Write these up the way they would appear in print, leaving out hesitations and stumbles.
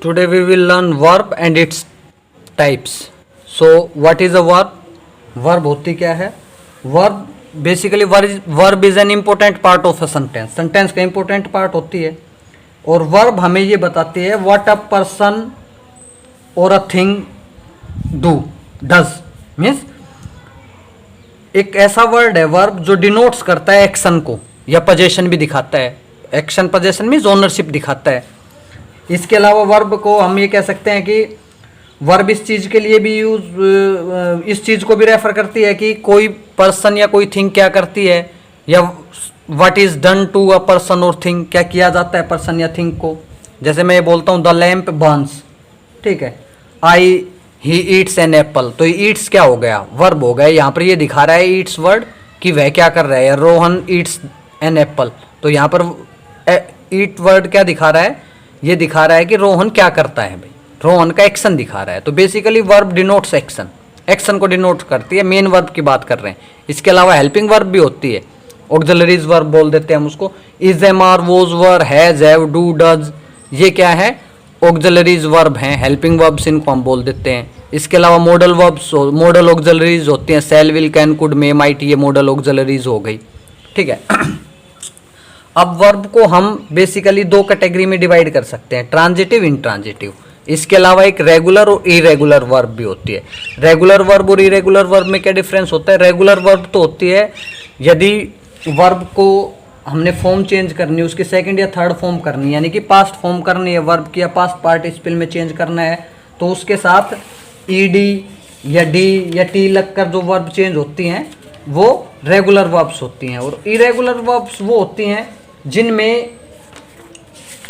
Today we will learn verb and its types. So what is a verb? Verb होती क्या है? Verb basically verb is an important part of a sentence. Sentence का important part होती है और verb हमें ये बताती है what a person or a thing does means एक ऐसा वर्ड है वर्ब जो डिनोट्स करता है एक्शन को या पोजीशन भी दिखाता है. एक्शन पोजीशन मीन्स ओनरशिप दिखाता है. इसके अलावा वर्ब को हम ये कह सकते हैं कि वर्ब इस चीज़ के लिए भी इस चीज़ को भी रेफर करती है कि कोई पर्सन या कोई थिंग क्या करती है या what is done to a person और थिंग, क्या किया जाता है पर्सन या थिंग को. जैसे मैं ये बोलता हूँ द लैम्प बर्न्स, ठीक है, ही ईट्स एन एप्पल, तो ईट्स क्या हो गया, वर्ब हो गया. यहाँ पर ये दिखा रहा है ईट्स वर्ड कि वह क्या कर रहा है, रोहन ईट्स एन एप्पल, तो यहाँ पर ईट वर्ड क्या दिखा रहा है, ये दिखा रहा है कि रोहन क्या करता है भाई, रोहन का एक्शन दिखा रहा है. तो basically verb denotes action, action को डिनोट करती है. मेन वर्ब की बात कर रहे हैं. इसके अलावा हेल्पिंग वर्ब भी होती है, ऑक्सिलरीज वर्ब बोल देते हैं हम उसको. Is, am, are, was, were, has, have, do, does, ये क्या है, ऑक्सिलरीज वर्ब हैं, हेल्पिंग वर्ब्स इनको हम बोल देते हैं. इसके अलावा मॉडल वर्ब्स, मॉडल ऑक्सिलरीज होती हैं, shall, will, can, could, may, might, ये मॉडल ऑक्सिलरीज हो गई, ठीक है. अब वर्ब को हम बेसिकली दो कैटेगरी में डिवाइड कर सकते हैं, ट्रांजिटिव, इंट्रांजिटिव. इसके अलावा एक रेगुलर और इरेगुलर वर्ब भी होती है. रेगुलर वर्ब और इरेगुलर वर्ब में क्या डिफरेंस होता है. रेगुलर वर्ब तो होती है यदि वर्ब को हमने फॉर्म चेंज करनी है, उसकी सेकंड या थर्ड फॉर्म करनी है, यानी कि पास्ट फॉर्म करनी है वर्ब की या पास्ट पार्टिसिपल में चेंज करना है, तो उसके साथ ईडी या डी या टी लगकर जो वर्ब चेंज होती हैं वो रेगुलर वर्ब्स होती हैं. और इरेगुलर वर्ब्स वो होती हैं जिनमें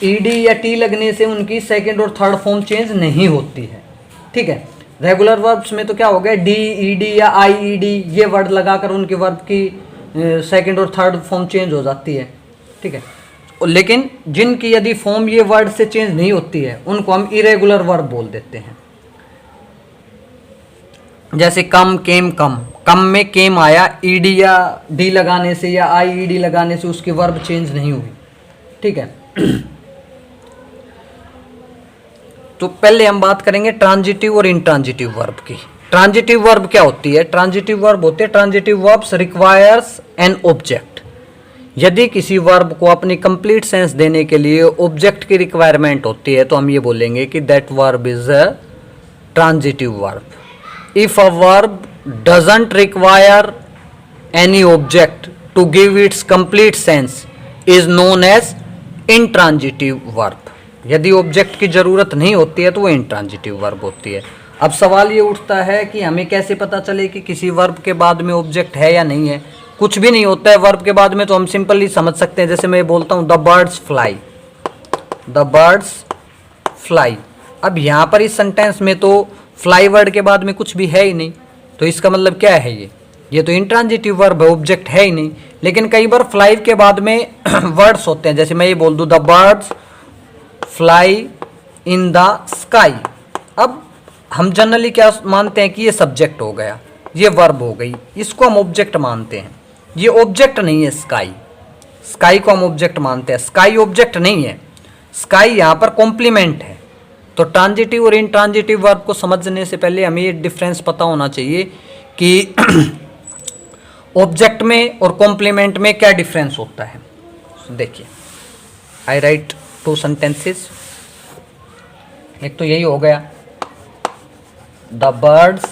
ईडी या टी लगने से उनकी सेकंड और थर्ड फॉर्म चेंज नहीं होती है, ठीक है. रेगुलर वर्ब्स में तो क्या हो गया, डी, ईडी या आईईडी ये वर्ड लगाकर उनके वर्ब की सेकंड और थर्ड फॉर्म चेंज हो जाती है, ठीक है. लेकिन जिनकी यदि फॉर्म ये वर्ड से चेंज नहीं होती है उनको हम इरेगुलर वर्ब बोल देते हैं. जैसे कम, केम, कम, कम में केम आया, ईडी या डी लगाने से या आईईडी लगाने से उसकी वर्ब चेंज नहीं हुई, ठीक है. तो पहले हम बात करेंगे ट्रांजिटिव और इंट्रांजिटिव वर्ब की. ट्रांजिटिव वर्ब क्या होती है, ट्रांजिटिव वर्ब होते हैं, transitive verbs requires an object. यदि किसी वर्ब को अपनी कंप्लीट सेंस देने के लिए ऑब्जेक्ट की रिक्वायरमेंट होती है तो हम ये बोलेंगे कि that verb is a transitive verb. If a verb doesn't require any object to give its complete sense is known as intransitive verb. यदि ऑब्जेक्ट की जरूरत नहीं होती है तो वो इंट्रांजिटिव वर्ब होती है. अब सवाल ये उठता है कि हमें कैसे पता चले कि किसी वर्ब के बाद में ऑब्जेक्ट है या नहीं है. कुछ भी नहीं होता है वर्ब के बाद में, तो हम सिंपली समझ सकते हैं. जैसे मैं बोलता हूँ the birds fly, the birds fly. अब यहाँ पर इस सेंटेंस में तो फ्लाई वर्ड के बाद में कुछ भी है ही नहीं, तो इसका मतलब क्या है, ये तो इंट्रांजिटिव वर्ब है, ऑब्जेक्ट है ही नहीं. लेकिन कई बार फ्लाई के बाद में वर्ड्स होते हैं. जैसे मैं ये बोल दूँ the birds fly in the sky. अब हम जनरली क्या मानते हैं कि ये सब्जेक्ट हो गया, ये वर्ब हो गई, इसको हम ऑब्जेक्ट मानते हैं. ये ऑब्जेक्ट नहीं है स्काई, स्काई को हम ऑब्जेक्ट मानते हैं. स्काई ऑब्जेक्ट नहीं है, स्काई यहाँ पर कॉम्प्लीमेंट है. तो ट्रांजिटिव और इंट्रांजिटिव वर्ब को समझने से पहले हमें ये डिफरेंस पता होना चाहिए कि ऑब्जेक्ट में और कॉम्प्लीमेंट में क्या डिफरेंस होता है. देखिए, आई राइट टू सेंटेंसेस. एक तो यही हो गया the birds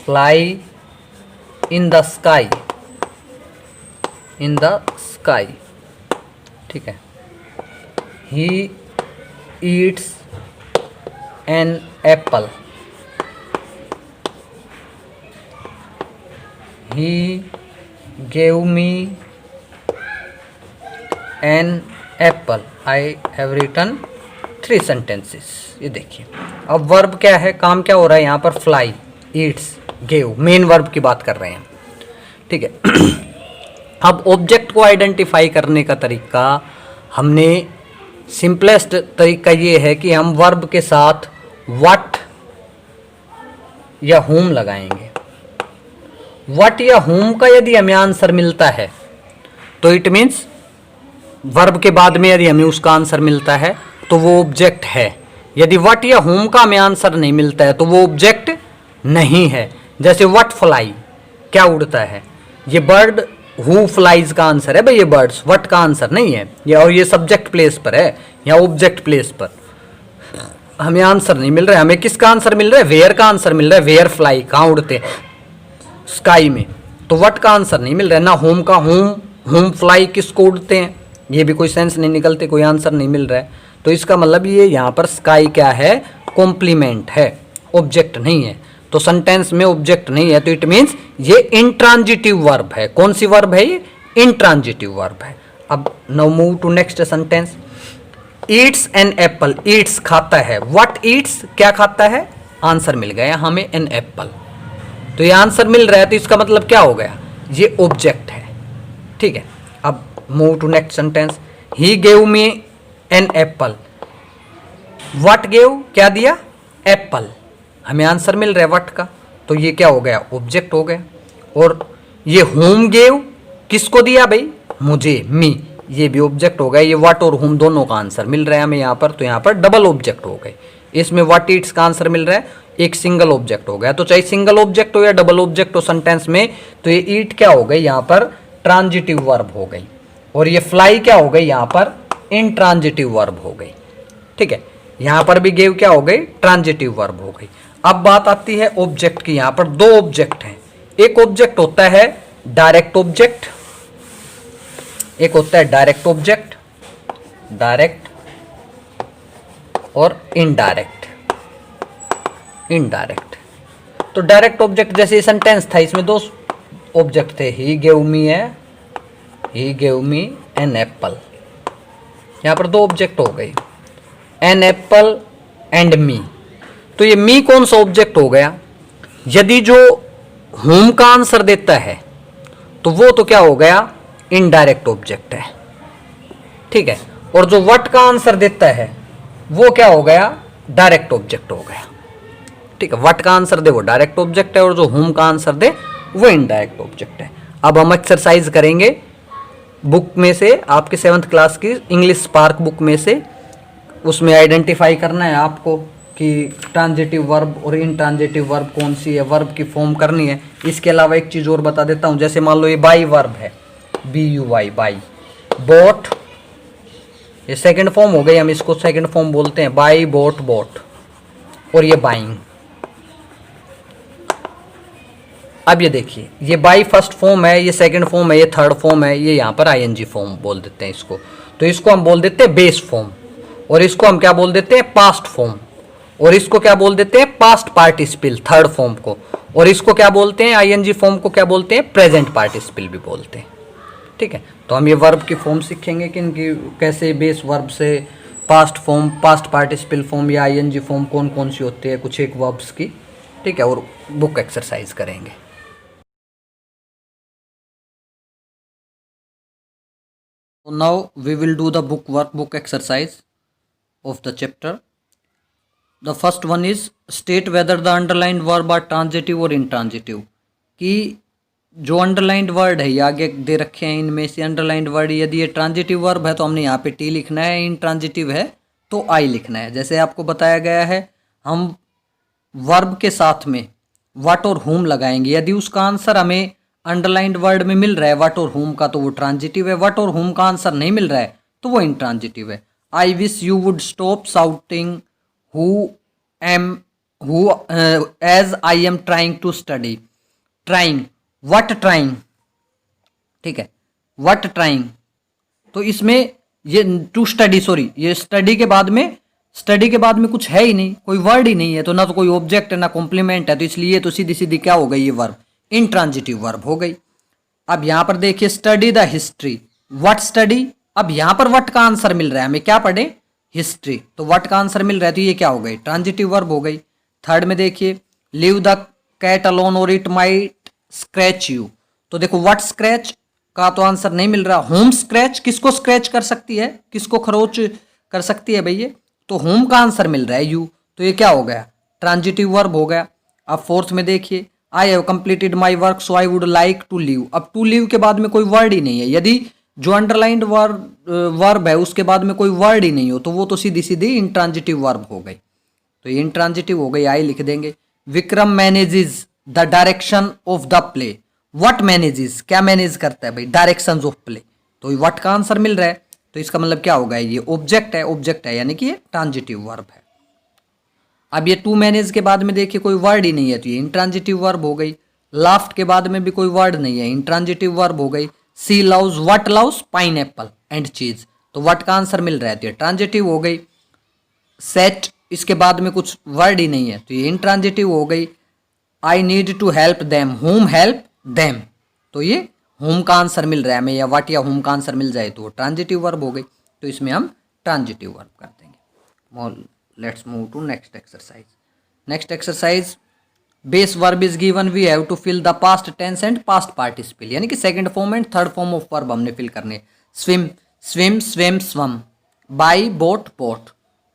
fly in the sky, in the sky, ठीक है. He eats an apple, he gave me an apple, I have written 3 sentences. ये देखिए, अब वर्ब क्या है, काम क्या हो रहा है यहाँ पर, fly, Yeats, gave, main verb की बात कर रहे हैं, ठीक है. अब ऑब्जेक्ट को आइडेंटिफाई करने का तरीका, हमने सिंपलेस्ट तरीका ये है कि हम वर्ब के साथ व्हाट या whom लगाएंगे. व्हाट या whom का यदि हमें आंसर मिलता है तो इट मीन्स वर्ब के बाद में यदि हमें उसका आंसर मिलता है तो वो ऑब्जेक्ट है। यदि व्हाट या होम का हमें आंसर नहीं मिलता है तो वो ऑब्जेक्ट नहीं है। जैसे व्हाट फ्लाई, क्या उड़ता है, ये बर्ड हु फ्लाइज का आंसर है भाई, ये बर्ड्स, व्हाट का आंसर नहीं है ये, और ये सब्जेक्ट प्लेस पर है या ऑब्जेक्ट प्लेस पर हमें आंसर नहीं मिल रहा है। हमें किसका आंसर मिल रहा है, वेयर का आंसर मिल रहा है। वेयर फ्लाई, कहाँ उड़ते हैं, स्काई में। तो व्हाट का आंसर नहीं मिल रहा है, ना होम का होम फ्लाई किसको उड़ते हैं, ये भी कोई सेंस नहीं निकलते, कोई आंसर नहीं मिल रहा है। तो इसका मतलब ये यहाँ पर स्काई क्या है, कॉम्प्लीमेंट है, ऑब्जेक्ट नहीं है। तो सेंटेंस में ऑब्जेक्ट नहीं है तो इट मीन्स ये इंट्रांजिटिव वर्ब है। कौन सी वर्ब है ये, इंट्रांजिटिव वर्ब है। अब now move to next sentence. Eats an apple, eats खाता है, व्हाट ईट्स क्या खाता है, आंसर मिल गया हमें एन एप्पल। तो ये आंसर मिल रहा है तो इसका मतलब क्या हो गया, ये ऑब्जेक्ट है। ठीक है, अब move to next sentence. He gave me an apple, what gave क्या दिया, एप्पल, हमें आंसर मिल रहा है व्हाट का, तो ये क्या हो गया, ऑब्जेक्ट हो गया। और ये होम गेव किसको दिया भाई, मुझे, मी, ये भी ऑब्जेक्ट हो गया। ये व्हाट और होम दोनों का आंसर मिल रहा है हमें यहाँ पर, तो यहाँ पर डबल ऑब्जेक्ट हो गए। इसमें व्हाट ईट्स का आंसर मिल रहा है, एक सिंगल ऑब्जेक्ट हो गया। तो चाहे सिंगल ऑब्जेक्ट हो या डबल ऑब्जेक्ट हो सेंटेंस में, तो ये ईट क्या हो गई यहाँ पर, ट्रांजिटिव वर्ब हो गई। और ये फ्लाई क्या हो गई यहाँ पर, इंट्रांजिटिव वर्ब हो गई। ठीक है, यहाँ पर भी गेव क्या हो गई, ट्रांजिटिव वर्ब हो गई। अब बात आती है ऑब्जेक्ट की। यहाँ पर दो ऑब्जेक्ट हैं। एक ऑब्जेक्ट होता है डायरेक्ट ऑब्जेक्ट, एक होता है डायरेक्ट ऑब्जेक्ट, डायरेक्ट और इनडायरेक्ट, इनडायरेक्ट। तो डायरेक्ट ऑब्जेक्ट जैसे सेंटेंस था, इसमें दो ऑब्जेक्ट थे, ही गेव मी है, he gave me an apple. यहाँ पर दो ऑब्जेक्ट हो गए, एन एप्पल एंड मी। तो ये मी कौन सा ऑब्जेक्ट हो गया, यदि जो होम का आंसर देता है तो वो तो क्या हो गया, इनडायरेक्ट ऑब्जेक्ट है। ठीक है, और जो व्हाट का आंसर देता है वो क्या हो गया, डायरेक्ट ऑब्जेक्ट हो गया। ठीक है, व्हाट का आंसर दे वो डायरेक्ट ऑब्जेक्ट है और जो होम का आंसर दे वो इनडायरेक्ट ऑब्जेक्ट है। अब हम एक्सरसाइज करेंगे बुक में से, आपके 7th क्लास की इंग्लिश स्पार्क बुक में से। उसमें आइडेंटिफाई करना है आपको कि ट्रांजिटिव वर्ब और इनट्रांजिटिव वर्ब कौन सी है, वर्ब की फॉर्म करनी है। इसके अलावा एक चीज़ और बता देता हूँ, जैसे मान लो ये बाई वर्ब है, BUY, बाई। बोट, ये सेकंड फॉर्म हो गई, हम इसको सेकंड फॉर्म बोलते हैं, बाई, बोट, बोट। और ये बाइंग। अब ये देखिए, ये बाई फर्स्ट फॉर्म है, ये सेकंड फॉर्म है, ये थर्ड फॉर्म है, ये यहाँ पर ING फॉर्म बोल देते हैं इसको। तो इसको हम बोल देते हैं बेस फॉर्म, और इसको हम क्या बोल देते हैं, पास्ट फॉर्म, और इसको क्या बोल देते हैं, पास्ट पार्टिसिपल, थर्ड फॉर्म को। और इसको क्या बोलते हैं, ING फॉर्म को क्या बोलते हैं, प्रेजेंट पार्टिसिपल भी बोलते हैं। ठीक है, तो हम ये वर्ब की फॉर्म सीखेंगे कि इनकी कैसे बेस वर्ब से past form, past participle form या ING फॉर्म कौन कौन सी होती है, कुछ एक वर्ब्स की। ठीक है, और बुक एक्सरसाइज करेंगे। Now we will do the book workbook exercise of the chapter. The first one is state whether the underlined verb are transitive or intransitive. कि जो अंडरलाइंड वर्ड है, ये आगे दे रखे हैं, इनमें से अंडरलाइंड वर्ड यदि ये ट्रांजिटिव वर्ब है तो हमने यहाँ पे T लिखना है, इंट्रांजिटिव है तो I लिखना है। जैसे आपको बताया गया है, हम वर्ब के साथ में व्हाट और whom लगाएंगे। यदि उसका आंसर हमें अंडरलाइंड वर्ड में मिल रहा है व्हाट और whom का, तो वो ट्रांजिटिव है। व्हाट और whom का आंसर नहीं मिल रहा है तो वो इंट्रांजिटिव है। I wish you would stop shouting as I am trying to study. Trying, what trying? ठीक है, what trying? तो इसमें ये to study, सॉरी, ये स्टडी के बाद में कुछ है ही नहीं, कोई वर्ड ही नहीं है, तो ना तो कोई ऑब्जेक्ट है ना कॉम्प्लीमेंट है, तो इसलिए तो सीधी सीधी क्या हो गई, ये वर्ब इंट्रांजिटिव वर्ब हो गई। अब यहां पर देखिए, study the history, what study. अब यहां पर व्हाट का आंसर मिल रहा है, हमें क्या पढ़े, हिस्ट्री, तो व्हाट का आंसर मिल रहा है, तो ये क्या हो गई, ट्रांजिटिव वर्ब हो गई। थर्ड में देखिए, लीव द कैट अलोन और इट माइट स्क्रैच यू। तो देखो व्हाट स्क्रैच का तो आंसर नहीं मिल रहा। होम स्क्रैच किसको स्क्रैच कर सकती है, किसको खरोच कर सकती है भैया, तो होम का आंसर मिल रहा है यू, तो ये क्या हो गया, ट्रांजिटिव वर्ब हो गया। अब फोर्थ में देखिए, I have completed my work so I would like to leave. अब टू लीव के बाद में कोई वर्ड ही नहीं है। यदि जो अंडरलाइंड वर्ब है उसके बाद में कोई वर्ड ही नहीं हो तो वो तो सीधी सीधी इंट्रांजिटिव वर्ब हो गई। तो ये इंट्रांजिटिव हो गई, आई लिख देंगे। Vikram manages the direction of the play. What manages, क्या मैनेज करता है भाई, डायरेक्शन ऑफ प्ले। तो व्हाट का आंसर मिल रहा है, तो इसका मतलब क्या होगा, ये ऑब्जेक्ट है, ऑब्जेक्ट है यानी कि ये ट्रांजिटिव वर्ब है। अब ये टू मैनेज के बाद में देखिए कोई वर्ड ही नहीं है तो ये इंट्रांजिटिव वर्ब हो गई। लाफ्ट के बाद में भी कोई वर्ड नहीं है, इंट्रांजिटिव वर्ब हो गई। She loves, what loves pineapple and cheese, तो व्हाट का आंसर मिल रहा है तो ये ट्रांजिटिव हो गई। सेट, इसके बाद में कुछ वर्ड ही नहीं है तो ये इंट्रांजिटिव हो गई। I need to help them, home help them, तो ये होम का आंसर मिल रहा है हमें, या व्हाट या होम का आंसर मिल जाए तो वो ट्रांजिटिव वर्ब हो गई। तो इसमें हम ट्रांजिटिव वर्ब कर देंगे। Let's move to next exercise. Next exercise, base verb is given, we have to fill the past tense and past participle, यानी कि second form and third form of verb हमने फिल करने। Swim, swim swim swam. Buy, bought bought.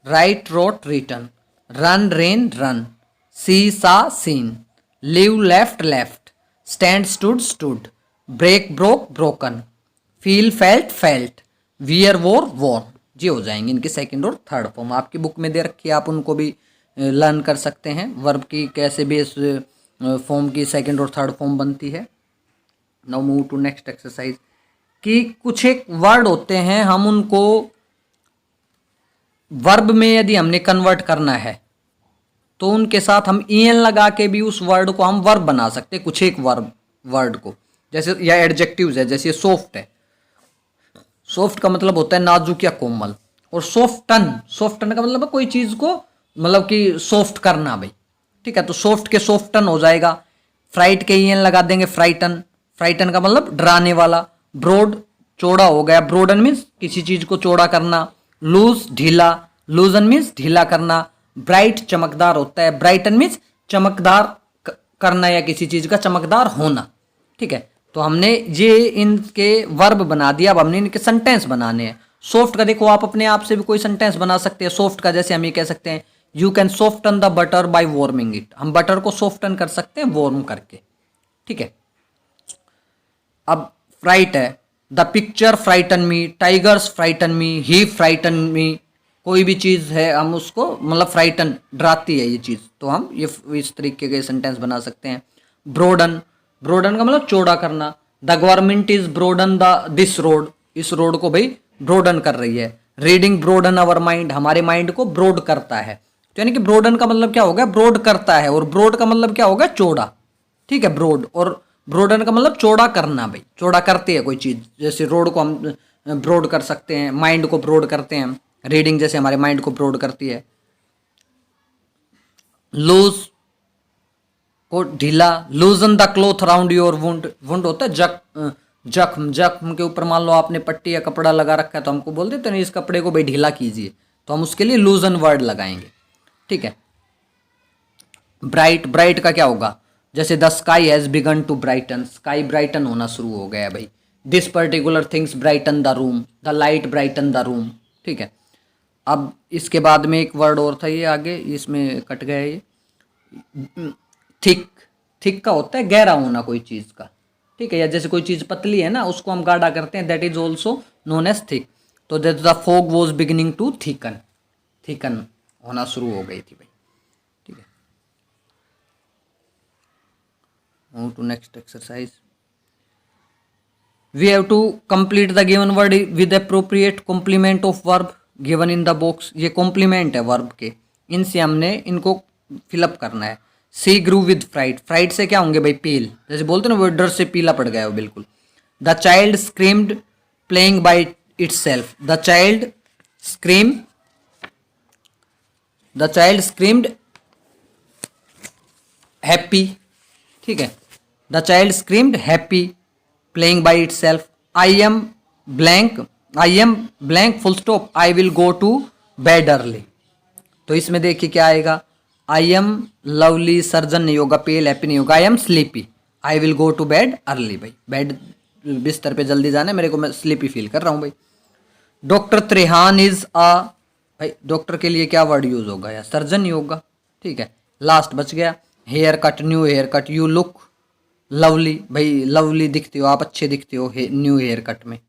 Write, wrote written. Run, ran run. See, saw seen. Leave, left left. Stand, stood stood. Break, broke broken. Feel, felt felt. Wear, wore wore. जी हो जाएंगे इनके second और third form. आपकी book में दे रखी है, आप उनको भी लर्न कर सकते हैं, वर्ब की कैसे बेस फॉर्म की सेकंड और थर्ड फॉर्म बनती है। Now move to next exercise, कि कुछ एक वर्ड होते हैं हम उनको वर्ब में यदि हमने कन्वर्ट करना है तो उनके साथ हम ईएन लगा के भी उस वर्ड को हम वर्ब बना सकते हैं, कुछ एक वर्ड को। जैसे या एडजेक्टिव्स है, जैसे सॉफ्ट है, सॉफ्ट का मतलब होता है नाजुक या कोमल। और सॉफ्टन, सॉफ्टन का मतलब है कोई चीज़ को मतलब कि सॉफ्ट करना भाई, ठीक है। तो सॉफ्ट के सॉफ्टन हो जाएगा। फ्राइट के ईएन लगा देंगे, फ्राइटन, फ्राइटन का मतलब डराने वाला। ब्रॉड, चौड़ा हो गया, ब्रॉडन मीन्स किसी चीज़ को चौड़ा करना। लूज, ढीला, लूजन मीन्स ढीला करना। ब्राइट, चमकदार होता है, ब्राइटन मीन्स चमकदार करना या किसी चीज़ का चमकदार होना, ठीक है। तो हमने ये इनके वर्ब बना दिया, अब हमने इनके सेंटेंस बनाने हैं। सॉफ्ट का देखो आप अपने आप से भी कोई सेंटेंस बना सकते हैं सॉफ्ट का, जैसे हम ये कह सकते हैं you can soften the butter by warming it, हम बटर को सॉफ्टन कर सकते हैं वार्म करके, ठीक है। अब फ्राइट है, the picture frighten me, tigers frighten me, he frighten me, कोई भी चीज़ है हम उसको मतलब फ्राइटन, डराती है ये चीज़, तो हम ये इस तरीके के सेंटेंस बना सकते हैं। ब्रोडन, ब्रोडन का मतलब चौड़ा करना। The government is broaden the this road, इस रोड को भाई ब्रोडन कर रही है। रीडिंग ब्रोडन अवर माइंड, हमारे माइंड को ब्रोड करता है। तो यानी कि ब्रोडन का मतलब क्या होगा, ब्रोड करता है, और ब्रोड का मतलब क्या होगा, चौड़ा, ठीक है। ब्रोड और ब्रोडन का मतलब चौड़ा करना भाई, चौड़ा करती है कोई चीज़, जैसे रोड को हम ब्रोड कर सकते हैं, माइंड को ब्रोड करते हैं। रीडिंग जैसे हमारे माइंड को ब्रोड करती है। लूज को ढीला, लूजन the cloth around your wound, wound होता है जख्म, जख्म के ऊपर मान लो आपने पट्टी या कपड़ा लगा रखा है तो हमको बोल देते हैं इस कपड़े को भाई ढीला कीजिए, तो हम उसके लिए लूजन वर्ड लगाएंगे, ठीक है। ब्राइट, ब्राइट का क्या होगा, जैसे the sky has begun to brighten, sky brighten होना शुरू हो गया भाई। This particular things brighten the room, the light brighten the room, ठीक है। अब इसके बाद में एक वर्ड और था, ये आगे इसमें कट गया ये, थिक, थिक का होता है गहरा होना कोई चीज़ का, ठीक है। या जैसे कोई चीज़ पतली है ना उसको हम गाढ़ा करते हैं, that is also known as thick. तो that the fog was beginning to thicken, thicken होना शुरू हो गई थी भाई, ठीक है। Move to next exercise, we have to complete the given word with appropriate complement of verb given in the box. ये कॉम्प्लीमेंट है वर्ब के, इनसे हमने इनको फिलअप करना है। She grew with fright, fright से क्या होंगे भाई, पील, जैसे बोलते ना वो डर से पीला पड़ गया हो बिल्कुल। The child screamed playing by itself, the child scream, the child screamed happy, ठीक है। The child screamed happy playing by itself. I am blank, I am blank full stop, I will go to bed early. तो इसमें देखिए क्या आएगा, I am lovely, surgeon नहीं होगा, पेल happy नहीं होगा, I am sleepy, I will go to bed early, भाई बेड बिस्तर पे जल्दी जाना है मेरे को, मैं स्लीपी फील कर रहा हूँ भाई। डॉक्टर त्रेहान इज आ, भाई डॉक्टर के लिए क्या वर्ड यूज होगा, या सर्जन ही होगा, ठीक है। लास्ट बच गया, haircut, new haircut, you look lovely, भाई लवली दिखते हो आप, अच्छे दिखते हो न्यू हेयर कट में।